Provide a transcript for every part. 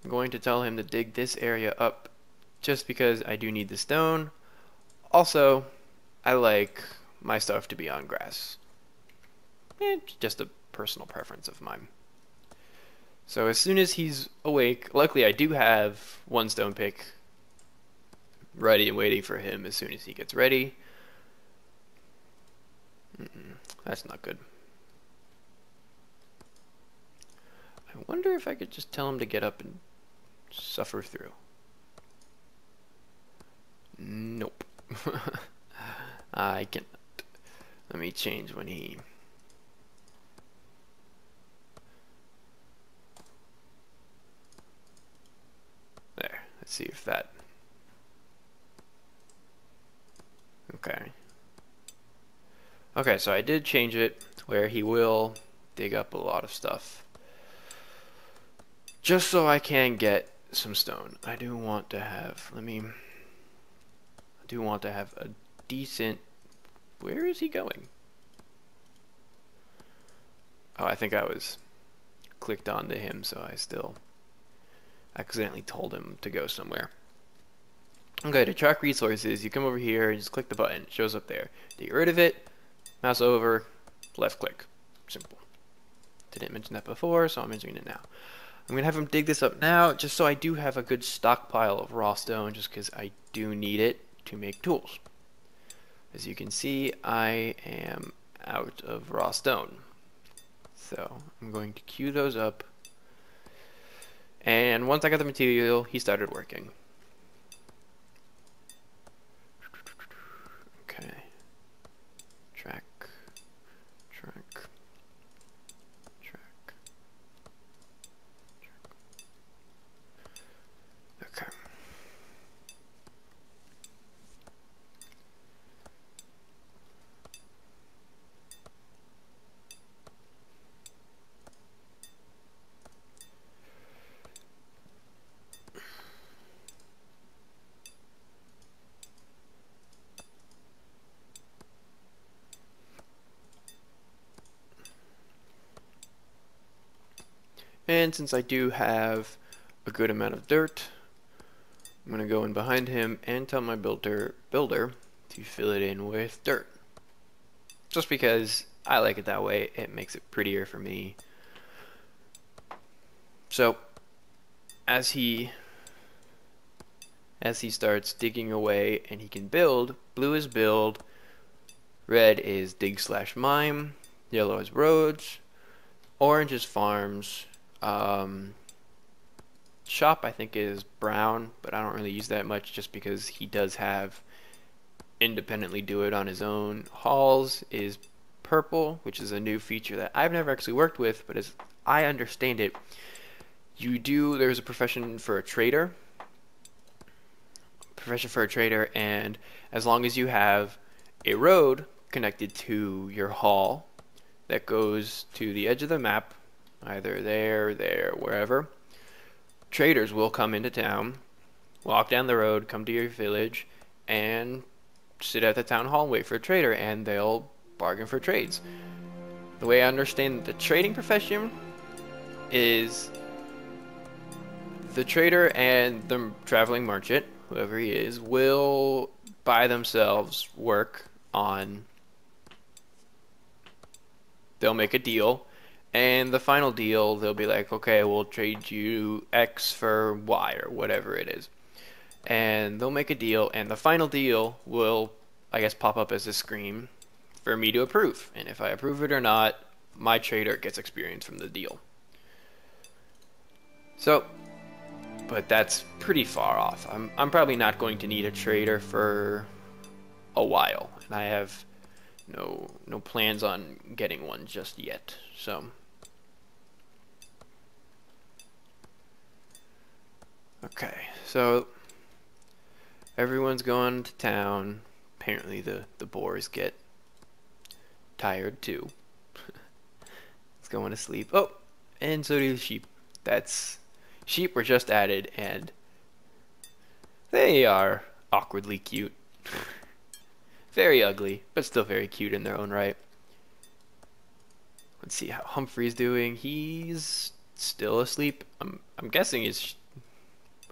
I'm going to tell him to dig this area up just because I do need the stone. Also, I like my stuff to be on grass. It's just a personal preference of mine. So as soon as he's awake, luckily I do have one stone pick ready and waiting for him as soon as he gets ready. That's not good. I wonder if I could just tell him to get up and suffer through. Nope. I cannot. Let me change when he... There. Let's see if that... Okay. Okay, so I did change it where he will dig up a lot of stuff. Just so I can get some stone. I do want to have... I do want to have a decent... Where is he going? Oh, I think I was clicked onto him, so I still accidentally told him to go somewhere. Okay, to track resources, you come over here and just click the button. It shows up there. To get rid of it, mouse over, left click. Simple. Didn't mention that before, so I'm mentioning it now. I'm going to have him dig this up now, just so I do have a good stockpile of raw stone, just because I do need it to make tools. As you can see, I am out of raw stone. So I'm going to queue those up. And once I got the material, he started working. Okay. Track. Okay. And since I do have a good amount of dirt, I'm going to go in behind him and tell my builder to fill it in with dirt. Just because I like it that way, it makes it prettier for me. So, as he starts digging away and he can build, blue is build, red is dig slash mine, yellow is roads, orange is farms, shop I think is brown, but I don't really use that much just because he does have independently do it on his own. Halls is purple, which is a new feature that I've never actually worked with, but as I understand it, there's a profession for a trader, and as long as you have a road connected to your hall that goes to the edge of the map, either there, wherever, traders will come into town, walk down the road, come to your village, and sit at the town hall and wait for a trader, and they'll bargain for trades. The way I understand the trading profession is the trader and the traveling merchant, whoever he is, will buy themselves work on... They'll make a deal, and the final deal, they'll be like, okay, we'll trade you X for Y, or whatever it is. And they'll make a deal, and the final deal will, I guess, pop up as a screen for me to approve. And if I approve it or not, my trader gets experience from the deal. So, but that's pretty far off. I'm probably not going to need a trader for a while, and I have no plans on getting one just yet. So, okay, so everyone's going to town. Apparently the boars get tired too. It's going to sleep. Oh, and so do the sheep. Sheep were just added, and they are awkwardly cute. Very ugly, but still very cute in their own right. Let's see how Humphrey's doing. He's still asleep. I'm guessing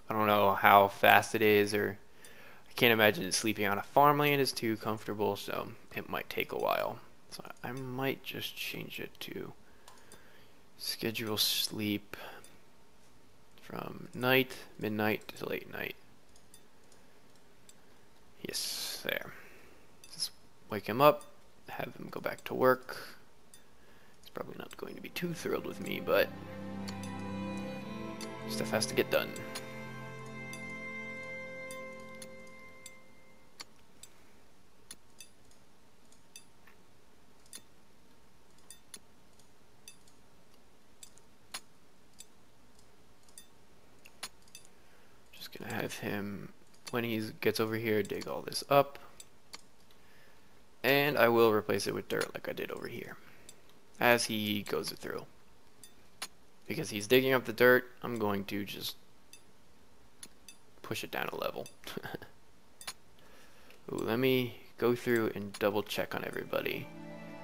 I don't know how fast it is, or I can't imagine sleeping on a farmland is too comfortable, so it might take a while. So I might just change it to schedule sleep from midnight to late night. Yes, there. Just wake him up, have him go back to work. He's probably not going to be too thrilled with me, but stuff has to get done. Just gonna have him, when he gets over here, dig all this up. And I will replace it with dirt like I did over here as he goes it through. Because he's digging up the dirt, I'm going to just push it down a level. Ooh, let me go through and double check on everybody,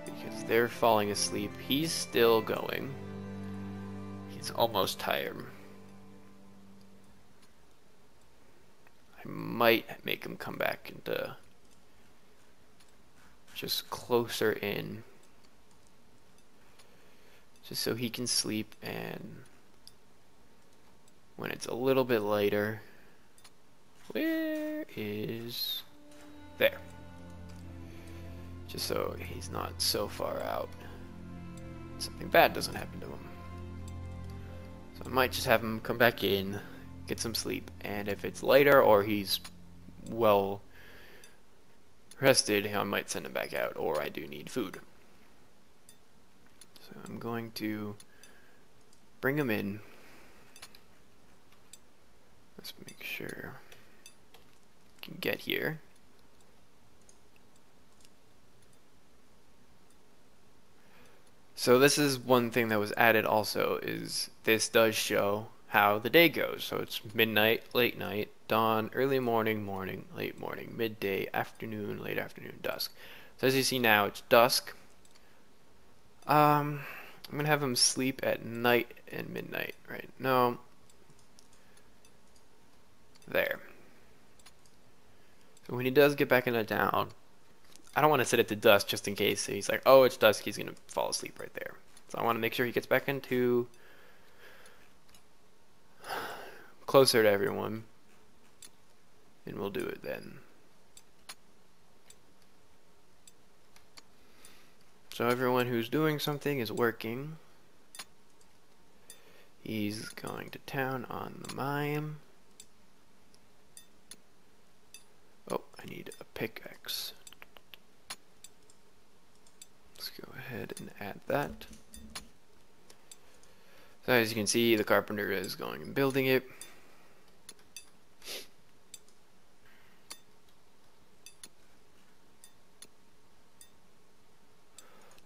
because they're falling asleep. He's still going. He's almost tired. I might make him come back into just closer in, just so he can sleep, and when it's a little bit later, where is there? Just so he's not so far out, something bad doesn't happen to him. So I might just have him come back in, get some sleep, and if it's later or he's well rested, I might send him back out, or I do need food. So I'm going to bring him in. Let's make sure I can get here. So this is one thing that was added also, is this does show how the day goes. So it's midnight, late night, dawn, early morning, morning, late morning, midday, afternoon, late afternoon, dusk. So as you see now, it's dusk. I'm gonna have him sleep at night and midnight, right? No. There. So when he does get back into town, I don't want to set it to dusk just in case he's like, oh, it's dusk, he's gonna fall asleep right there. So I want to make sure he gets back into closer to everyone, and we'll do it then. So everyone who's doing something is working. He's going to town on the mime. Oh, I need a pickaxe. Let's go ahead and add that. So as you can see, the carpenter is going and building it.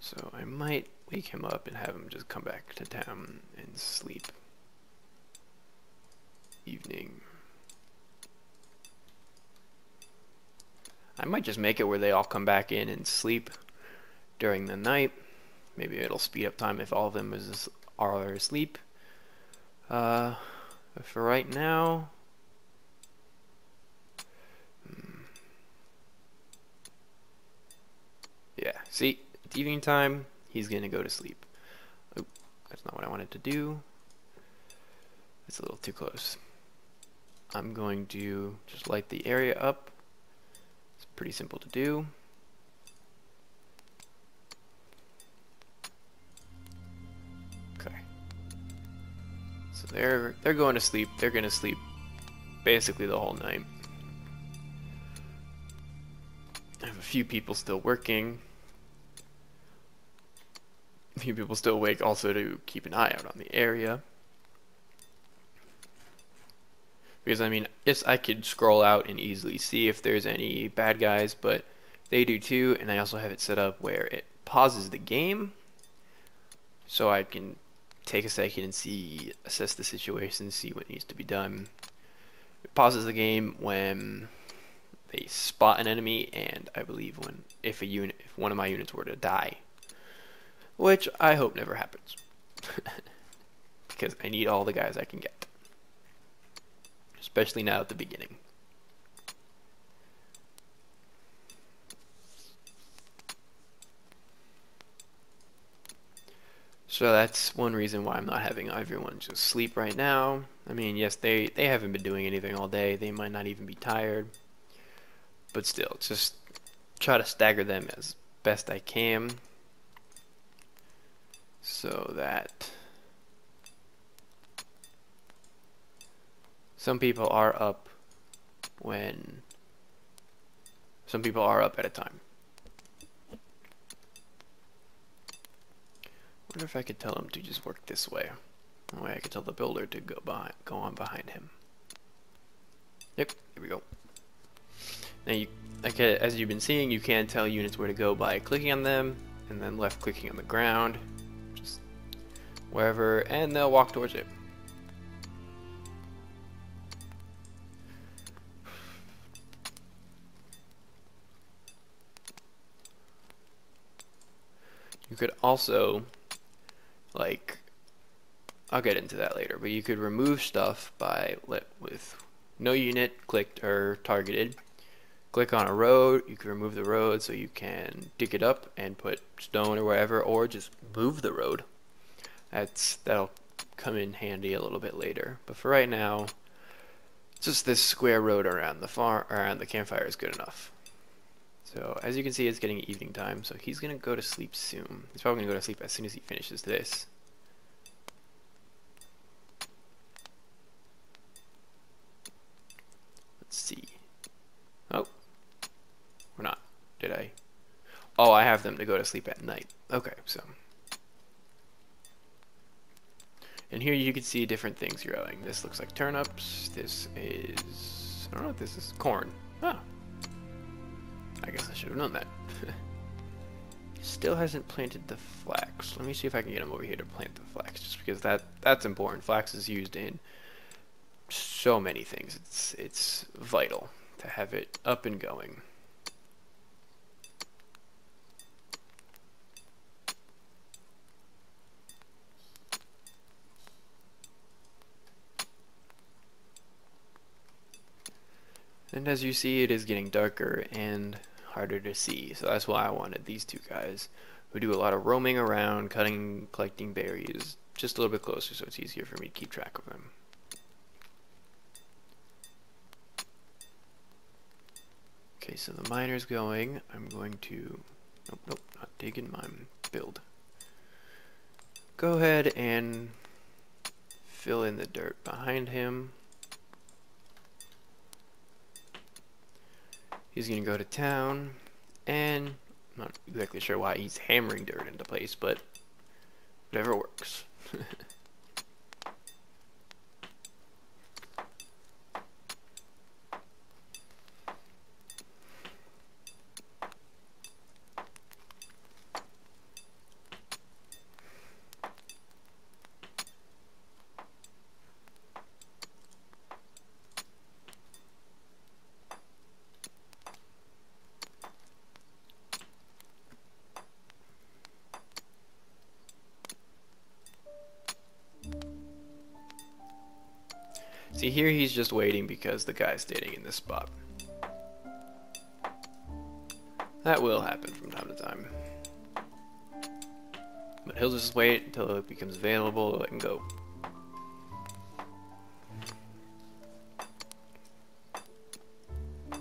So I might wake him up and have him just come back to town and sleep. Evening. I might just make it where they all come back in and sleep during the night. Maybe it'll speed up time if all of them are asleep. But for right now, yeah, see, it's evening time, he's gonna go to sleep. Oh, that's not what I wanted to do. It's a little too close. I'm going to just light the area up. It's pretty simple to do. Okay. So they're going to sleep. They're going to sleep basically the whole night. I have a few people still working. A few people still awake also to keep an eye out on the area. Because, I mean, yes, I could scroll out and easily see if there's any bad guys, but they do too, and I also have it set up where it pauses the game, so I can take a second and assess the situation, see what needs to be done. It pauses the game when they spot an enemy, and I believe if one of my units were to die, which I hope never happens, because I need all the guys I can get. Just especially now at the beginning. So that's one reason why I'm not having everyone just sleep right now. I mean, yes, they haven't been doing anything all day. They might not even be tired. But still, just try to stagger them as best I can so that some people are up at a time. I wonder if I could tell him to just work this way. That way I could tell the builder to go on behind him. Yep, here we go. Now, as you've been seeing, you can tell units where to go by clicking on them, and then left clicking on the ground, just wherever, and they'll walk towards it. You could also, like, I'll get into that later, but you could remove stuff by with no unit clicked or targeted. Click on a road, you can remove the road so you can dig it up and put stone or wherever, or just move the road. That'll come in handy a little bit later. But for right now, just this square road around the campfire is good enough. So as you can see, it's getting evening time, so he's gonna go to sleep soon. He's probably gonna go to sleep as soon as he finishes this. Let's see. Oh, or not? Did I? Oh, I have them to go to sleep at night. Okay, so. And here you can see different things growing. This looks like turnips. This is, I don't know what this is. Corn. Ah. I guess I should have known that. Still hasn't planted the flax. Let me see if I can get him over here to plant the flax, just because that's important. Flax is used in so many things. It's vital to have it up and going. And as you see, it is getting darker and harder to see, so that's why I wanted these two guys who do a lot of roaming around, collecting berries, just a little bit closer so it's easier for me to keep track of them. Okay, so the miner's going. I'm going to, nope, not digging, mine, build. Go ahead and fill in the dirt behind him. He's going to go to town, and I'm not exactly sure why he's hammering dirt into place, but whatever works. See, here he's just waiting because the guy's standing in this spot. That will happen from time to time. But he'll just wait until it becomes available so I can go. I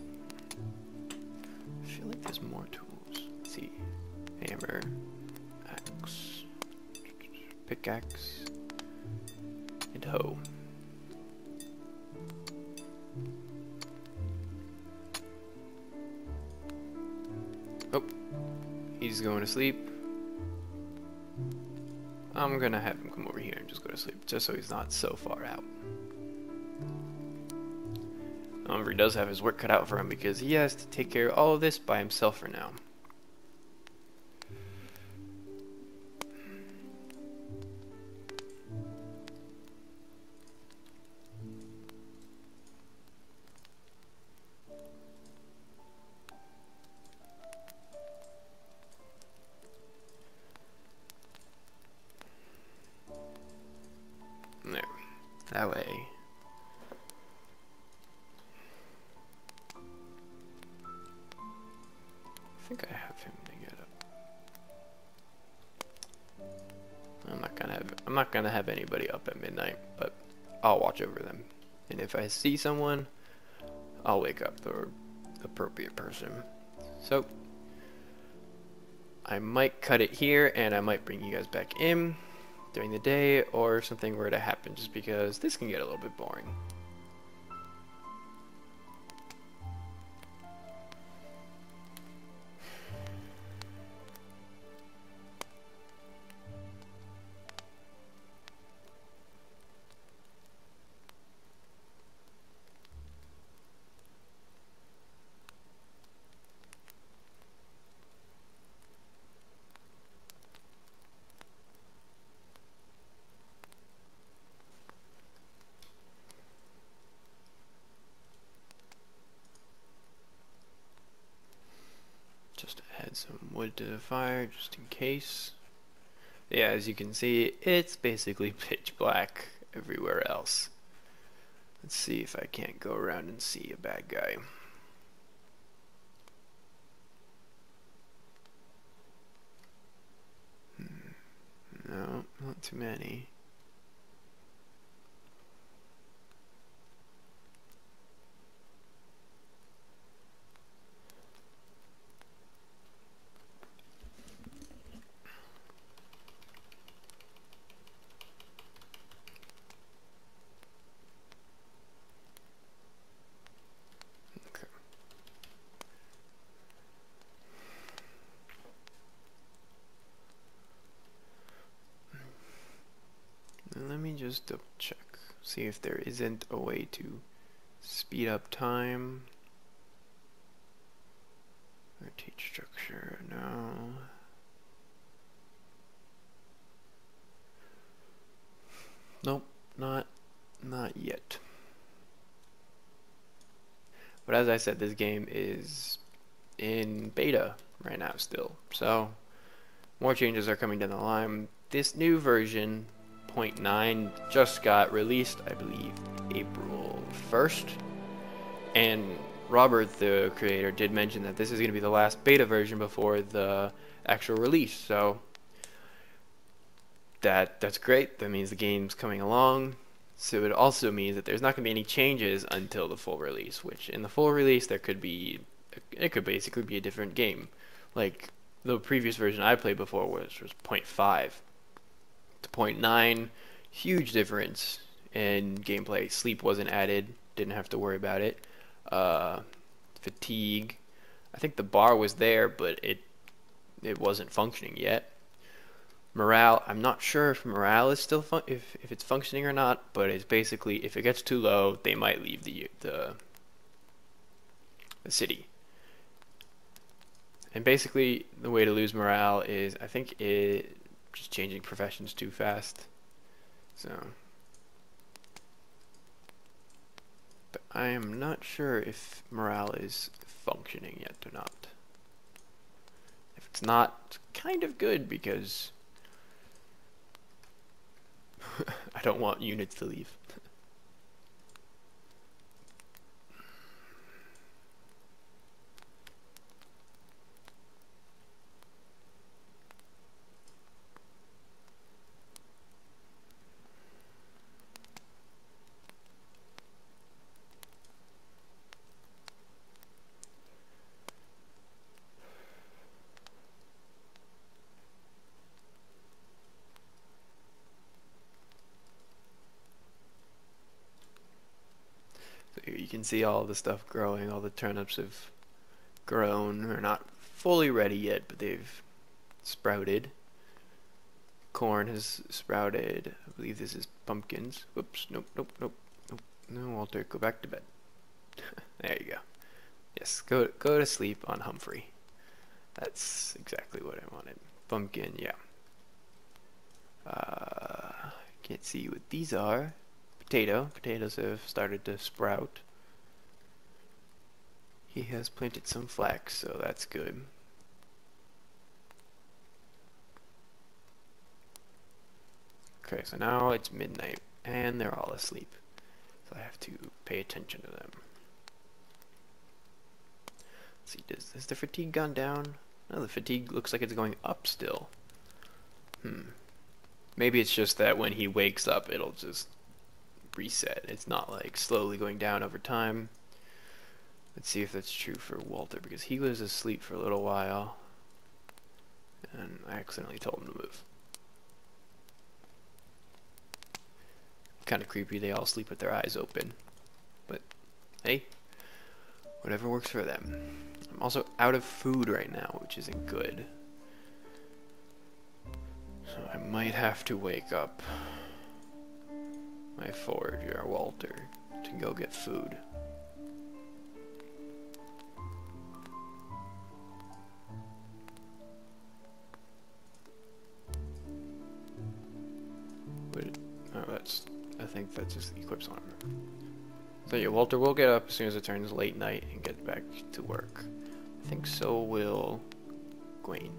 feel like there's more tools. Let's see. Hammer, axe, pickaxe, and hoe. Oh, he's going to sleep. I'm gonna have him come over here and just go to sleep, just so he's not so far out. However, he does have his work cut out for him because he has to take care of all of this by himself for now. There. That way think I have him to get up. I'm not gonna have anybody up at midnight, but I'll watch over them. And if I see someone, I'll wake up the appropriate person. So I might cut it here, and I might bring you guys back in during the day, or if something were to happen, just because this can get a little bit boring. Just add some wood to the fire, just in case. Yeah, as you can see, it's basically pitch black everywhere else. Let's see if I can't go around and see a bad guy. No, not too many. Let me just double check, see if there isn't a way to speed up time. Rotate structure, no. Nope, not yet. But as I said, this game is in beta right now still, so more changes are coming down the line. This new version 0.9 just got released, I believe, April 1st, and Robert, the creator, did mention that this is going to be the last beta version before the actual release, so that's great. That means the game's coming along. So it also means that there's not going to be any changes until the full release, which in the full release it could basically be a different game. Like the previous version I played before was 0.5 to 0.9, huge difference in gameplay. Sleep wasn't added, didn't have to worry about it. Fatigue, I think the bar was there, but it wasn't functioning yet. Morale, I'm not sure if morale is still if it's functioning or not, but it's basically if it gets too low, they might leave the city. And basically, the way to lose morale is, I think, just changing professions too fast. So, but I am not sure if morale is functioning yet or not. If it's not, it's kind of good because I don't want units to leave. So here you can see all the stuff growing. All the turnips have grown. They're not fully ready yet, but they've sprouted. Corn has sprouted. I believe this is pumpkins. Whoops, nope. No, Walter, go back to bed. There you go. Yes, go to sleep on Humphrey. That's exactly what I wanted. Pumpkin, yeah. Can't see what these are. Potatoes have started to sprout. He has planted some flax, so that's good. Okay, so now it's midnight, and they're all asleep. So I have to pay attention to them. Let's see, has the fatigue gone down? No, the fatigue looks like it's going up still. Maybe it's just that when he wakes up, it'll just reset. It's not like slowly going down over time. Let's see if that's true for Walter, because he was asleep for a little while, and I accidentally told him to move. Kind of creepy, they all sleep with their eyes open. But, hey, whatever works for them. I'm also out of food right now, which isn't good. So I might have to wake up my forager, Walter, to go get food. Wait, oh, I think that just equips armor. So yeah, Walter will get up as soon as it turns late night and get back to work. I think so will Gwen.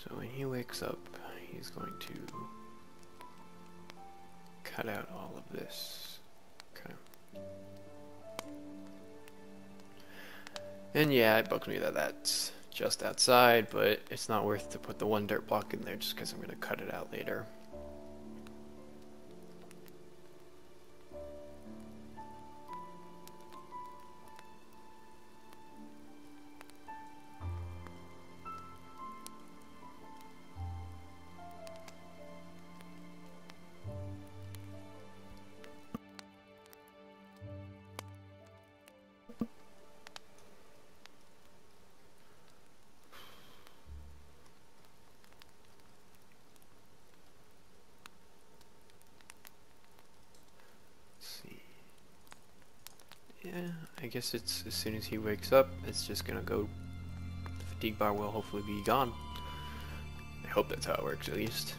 So when he wakes up, he's going to cut out all of this. Okay. And yeah, it bugs me that that's just outside, but it's not worth to put the one dirt block in there just because I'm going to cut it out later. Yeah, I guess it's as soon as he wakes up, it's just gonna go. The fatigue bar will hopefully be gone. I hope that's how it works, at least.